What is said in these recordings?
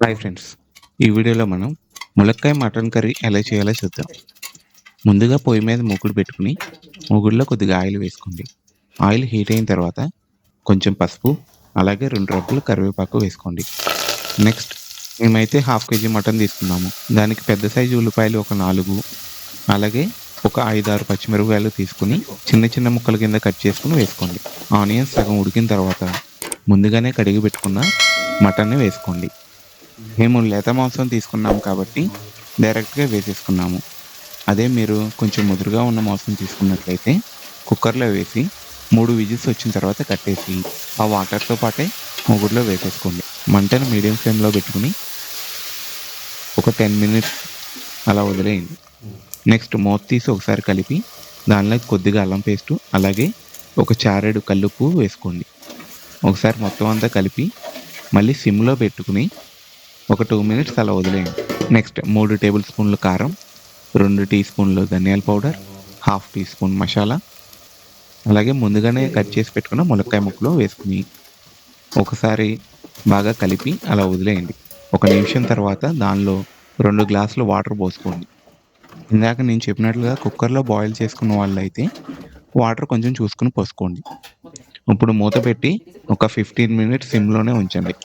Hi friends, ఈ వీడియోలో మనం ములక్కాయ మటన్ కర్రీ ఎలా చేయాలో చూద్దాం. ముందుగా పొయ్యి మీద మూకుడు పెట్టుకుని మూకుడులో కొద్దిగా ఆయిల్ వేసుకోండి. ఆయిల్ హీట్ అయిన తర్వాత కొంచెం పసుపు, అలాగే 2 రెబ్బలు కరివేపాకు వేసుకోండి. నెక్స్ట్ మేమైతే హాఫ్ కేజీ మటన్ తీసుకున్నాము. దానికి పెద్ద సైజు ఉల్లిపాయలు ఒక 4, అలాగే ఒక 5, 6 పచ్చిమిరపకాయలు తీసుకుని చిన్న చిన్న ముక్కల కింద కట్ చేసుకుని వేసుకోండి. ఆనియన్స్ సగం ఉడికిన తర్వాత ముందుగానే కడిగి పెట్టుకున్న మటన్ని వేసుకోండి. మేము లేత మాంసం తీసుకున్నాము కాబట్టి డైరెక్ట్‌గా వేసేసుకున్నాము. అదే మీరు కొంచెం ముదురుగా ఉన్న మాంసం తీసుకున్నట్లయితే కుక్కర్‌లో వేసి 3 విజిల్స్ వచ్చిన తర్వాత కట్టేసి ఆ వాటర్‌తో పాటే మూకుడులో వేసేసుకోండి. మంటను మీడియం ఫ్లేమ్‌లో పెట్టుకుని ఒక 10 మినిట్స్ అలా వదిలేయండి. నెక్స్ట్ మూత తీసి ఒకసారి కలిపి దానిలోకి కొద్దిగా అల్లం పేస్టు, అలాగే ఒక చారెడు కల్లుప్పు వేసుకోండి. ఒకసారి మొత్తం అంతా కలిపి మళ్ళీ సిమ్‌లో పెట్టుకుని ఒక 2 మినిట్స్ అలా వదిలేయండి. నెక్స్ట్ 3 టేబుల్ స్పూన్లు కారం, 2 టీ స్పూన్లు ధనియాల powder, half teaspoon masala, అలాగే ముందుగానే కట్ చేసి పెట్టుకున్న ములక్కాయ ముక్కలు వేసుకుని ఒకసారి బాగా కలిపి అలా వదిలేయండి. ఒక నిమిషం తర్వాత దానిలో 2 గ్లాసులు వాటర్ పోసుకోండి. ఇందాక నేను చెప్పినట్లుగా కుక్కర్‌లో బాయిల్ చేసుకున్న వాళ్ళైతే వాటర్ కొంచెం చూసుకొని పోసుకోండి. ఇప్పుడు మూత పెట్టి ఒక 15 మినిట్స్ సిమ్‌లోనే ఉంచండి.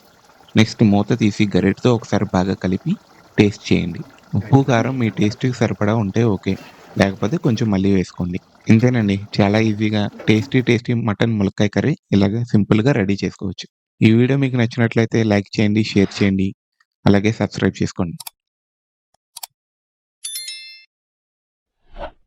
నెక్స్ట్ మూత తీసి గరిటెతో ఒకసారి బాగా కలిపి టేస్ట్ చేయండి. ఉప్పు, కారం మీ టేస్ట్‌కి సరిపడా ఉంటే ఓకే. లేకపోతే కొంచెం మళ్ళీ వేసుకోండి. ఇంతేనండి. చాలా ఈజీగా టేస్టీ మటన్ ములక్కాయ కర్రీ ఇలాగ సింపుల్‌గా రెడీ చేసుకోవచ్చు. ఈ వీడియో మీకు నచ్చినట్లయితే లైక్ చేయండి, షేర్ చేయండి, అలాగే సబ్స్క్రైబ్ చేసుకోండి.